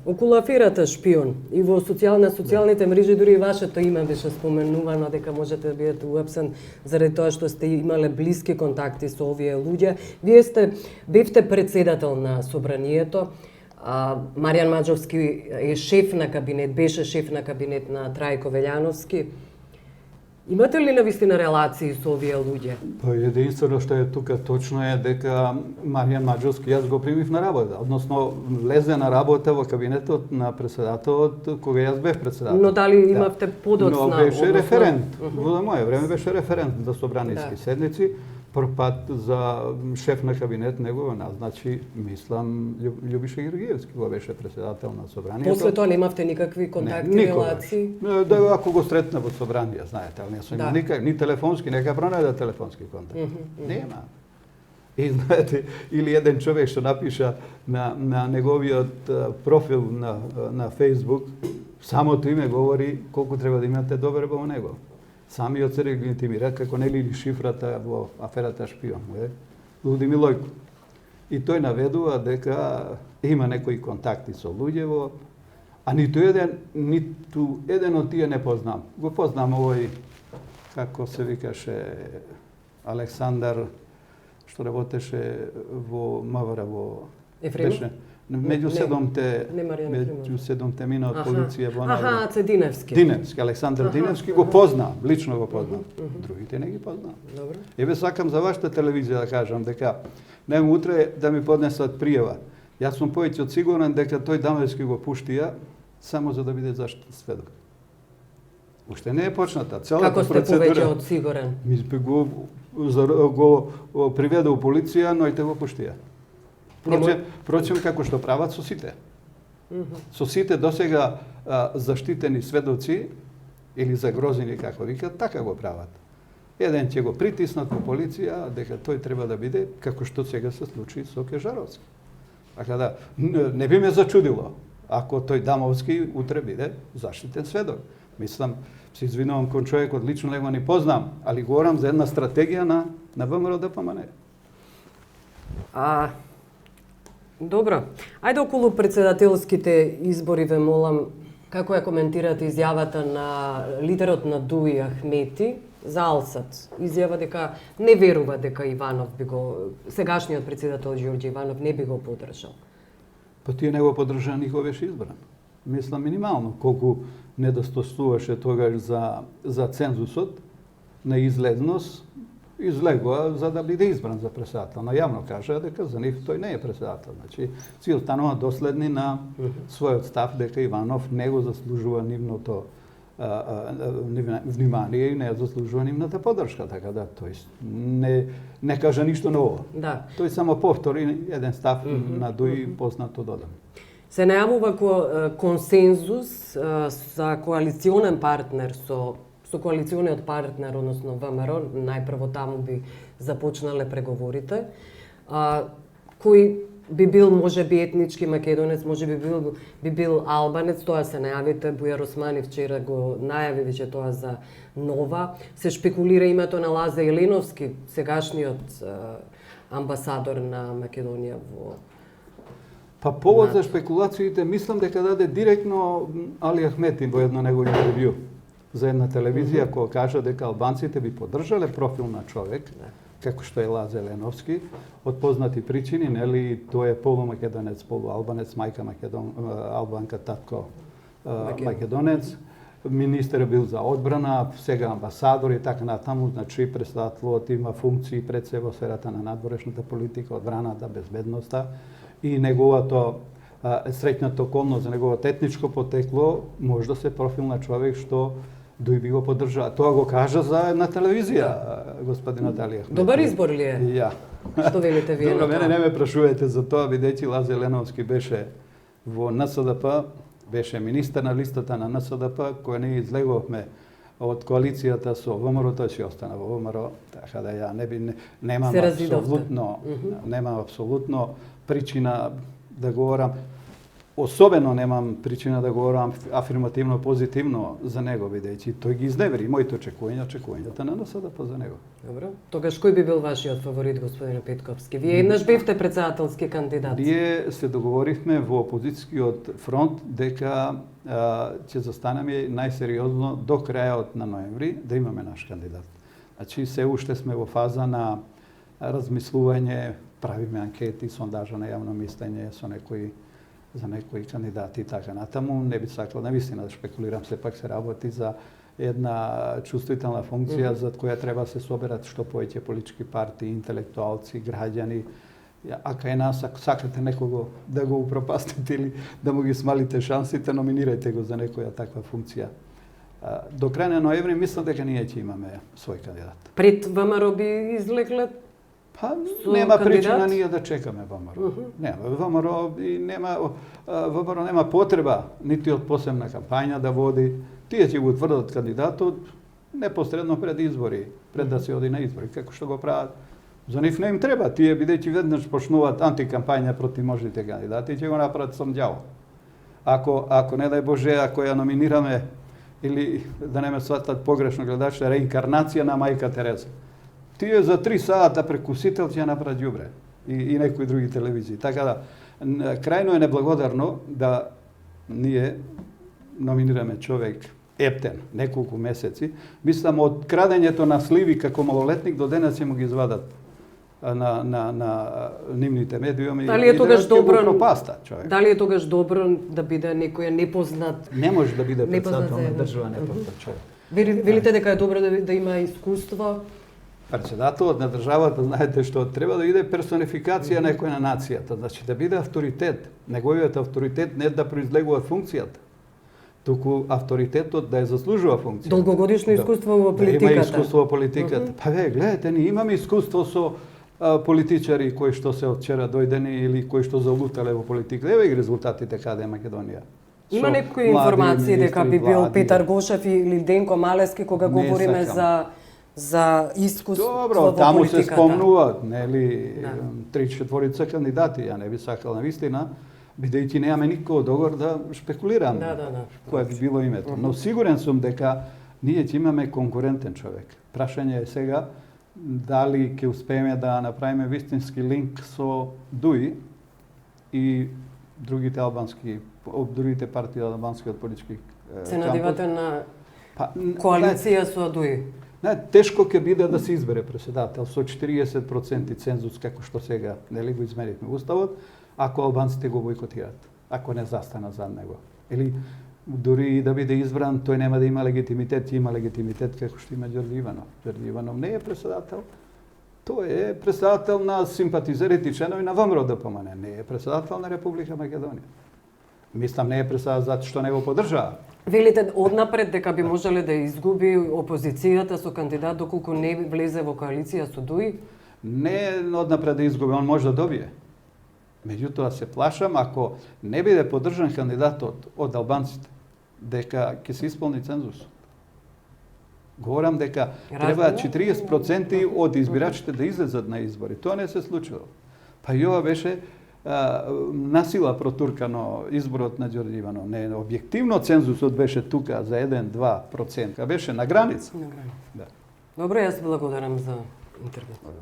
Околу аферата Шпион и во социјалните мрежи дури и вашето име беше споменувано дека можете да бидете уапсен заради тоа што сте имале блиски контакти со овие луѓе. Вие бевте председател на собранието. Маријан Маџовски е шеф на кабинет, беше шеф на кабинет на Трајко Велјановски. Имате ли навистина релации со овие луѓе? Па единствено што е тука точно е дека Маријан Маџовски јас го примив на работа, односно влезе на работа во кабинетот на председателот кога јас бев председател. Но дали имавте подоцна? Но беше референт. Во моје време беше референт за собраниски седници. Прв пат за шеф на кабинет него назначи, мислам, Љубиша Георгиевски, го беше председател на собранието. После тоа немавте никакви контакти, релации? Да, ако го сретна во собрание, знаете, ali не сум имал ни телефонски, нека пронајде телефонски контакт. Нема. И знаете, или еден човек што напиша на неговиот профил на Facebook, самото име говори колку треба да имате доверба во него. Самиот се легитимира како нели шифрата во аферата Шпион, Луди Милојко. И тој наведува дека има некои контакти со луѓе а ниту еден од тие не познам. Го познам овој, како се викаше, Александар, што работеше во МВР Ефремов? Меѓу седомте мина од полиција во Аха, Диневски. Диневски, Александар Диневски го познам, лично го познам. Другите не ги познам. Добро. Еве сакам за вашата телевизија да кажам дека нема утре да ми поднесат пријава. Јас сум повеќе од сигурен дека тој Дамевски го пуштија само за да биде заштитен сведок. Уште не е почната целата процедура. Како сте повеќе од сигурен? Го приведе у полиција, но и те го пуштија. Впрочем, како што прават со сите. Со сите досега заштитени сведоци или загрозени, како викат, така го прават. Еден ќе го притиснат во полиција дека тој треба да биде, како што сега се случи со Кежаровски. Така да, не би ме зачудило ако тој Дамовски утре биде заштитен сведок. Мислам, се извинувам кон човекот, лично него не познам, али говорам за една стратегија на ВМРО ДПМН. Добро. Ајде околу председателските избори ве молам како ја коментирате изјавата на лидерот на ДУИ Ахмети за Алсат. Изјава дека не верува дека Иванов сегашниот председател Ѓорѓе Иванов не би го поддржал. Па тие не го поддржаа, никој беше избран. Мислам минимално колку недостосуваше тогаш за цензусот на излезност, излегува за да биде избран за председател. Но јавно кажа дека за нив тој не е председател. Значи, си останува доследни на својот став дека Иванов не го заслужува нивното внимание и не заслужува нивната поддршка, така да тој не кажа ништо ново. Да. Тој само повтори еден став на ДУИ познато додам. Се најавува консензус за коалиционен партнер со коалициониот партнер, односно ВМРО, најпрво таму би започнале преговорите. Кој би бил можеби етнички македонец, можеби би бил албанец, тоа се најавите, Бујар Османи вчера го најави веќе тоа за нова. Се шпекулира името на Лазе Еленовски, сегашниот амбасадор на Македонија во Па повод за шпекулациите мислам дека даде директно Али Ахмети во едно негово интервју за една телевизија која кажа дека албанците би поддржале профил на човек како што е Лазе Еленовски од познати причини, нели тој е полумакедонец, полуалбанец, мајка албанка, татко македонец. Министер бил за одбрана, сега амбасадор и така натаму, значи председателот има функции пред се во сферата на надворешната политика, одбраната, безбедноста и неговото среќната околност за неговото етничко потекло може да се профил на човек што ДУИ би го поддржаа. Тоа го кажа за една телевизија, господин Наталија Ахмети. Добар избор ли е? Ја. Што велите вие на тоа? Мене не ме прашувате за тоа, бидејќи Лазе Еленовски беше во НСДП, беше министер на листата на НСДП, која ние излеговме од коалицијата со ВМРО, тој си остана во ВМРО, така да ја немам апсолутно причина да говорам. особено немам причина да говорам афирмативно, позитивно за него, бидејќи тој ги изневери моите очекувањата на НСДП за него. Добро. Тогаш кој би бил вашиот фаворит, господине Петковски? Вие еднаш бевте председателски кандидат. Ние се договоривме во опозицијскиот фронт дека ќе застанеме најсериозно до крајот на ноември да имаме наш кандидат. Значи се уште сме во фаза на размислување, правиме анкети, сондажа на јавно мислење за некои кандидати и така натаму. Не би сакал навистина да шпекулирам, сепак се работи за една чувствителна функција за која треба да се соберат што повеќе политички партии, интелектуалци, граѓани. А кај нас, ако сакате некого да го упропастите или да му ги смалите шансите, номинирајте го за некоја таква функција. До крај на ноември мислам дека ние ќе имаме свој кандидат. Пред ВМРО би излекле? Па нема причина ние да чекаме ВМРО. ВМРО нема потреба нити од посебна кампања да води. Тие ќе го утврдат кандидатот непосредно пред избори, пред да се оди на избори, како што го прават. За нив не им треба, тие бидејќи веднаш почнуваат антикампања против можните кандидати, ќе го направат сам ѓаво. Ако не дај Боже, ако ја номинираме или да не ме сватат погрешно гледачите, реинкарнација на мајка Тереза. Тие за 3 сата преку Сител ќе направат ѓубре и некои други телевизии. Така да, крајно е неблагодарно да ние номинираме човек ептен, неколку месеци. Мислам, од крадењето на сливи како малолетник до денес ќе му ги извадат на нивните медиуми Дали е тогаш добро пропаста човек. Дали е тогаш добро да биде некој непознат? Не може да биде председател на држава непознат човек. Велите дека е добро да има искуство? Председателот на државата, знаете што, треба да биде персонификација некој на нацијата, значи да биде авторитет. Неговиот авторитет не да произлегува функцијата, туку авторитетот да ја заслужува функција. Долгогодишно искуство во политиката. Да има искуство во политиката. Па гледате, ние имаме искуство со политичари кои што се од вчера дојдени или кои што залутале во политиката. Еве ги резултатите каде е Македонија. Има некои информации дека би бил Петар Гошев или Денко Малески кога говориме за искуство во политиката. Добро, таму се спомнуваат, нели, 3-4 кандидати, ја не би сакал на вистина, бидејќи немаме никој договор да шпекулирам кој би било името. Но сигурен сум дека ние ќе имаме конкурентен човек. Прашање е сега дали ќе успееме да направиме вистински линк со ДУИ и другите партии албанскиот политички се надевате на коалиција со ДУИ? Тешко ќе биде да се избере председател со 40% цензус како што сега нели го изменивме уставот, ако албанците го бойкотираат, ако не застанат зад него. Или дури и да биде избран, тој нема да има легитимитет, има легитимитет како што има Ѓорѓе Иванов. Ѓорѓе Иванов не е председател, тој е председател на симпатизерите и членови на ВМРО ДПМН, не е председател на Република Македонија. Мислам, не е председател затоа што не го поддржава. Велите однапред дека би можеле да изгуби опозицијата со кандидат доколку не влезе во коалиција со ДУИ? Не однапред да изгуби, он може да добие. Меѓутоа се плашам ако не биде поддржан кандидатот од албанците, дека ќе се исполни цензусот. Говорам дека треба 40% од избирачите да излезат на избори. Тоа не се случило. Па и ова беше насила протуркано изборот на Ѓорѓе Иванов. Не, објективно цензусот беше тука за 1-2%. Беше на граница. На граница. Да. Добро, јас благодарам за интервјуто.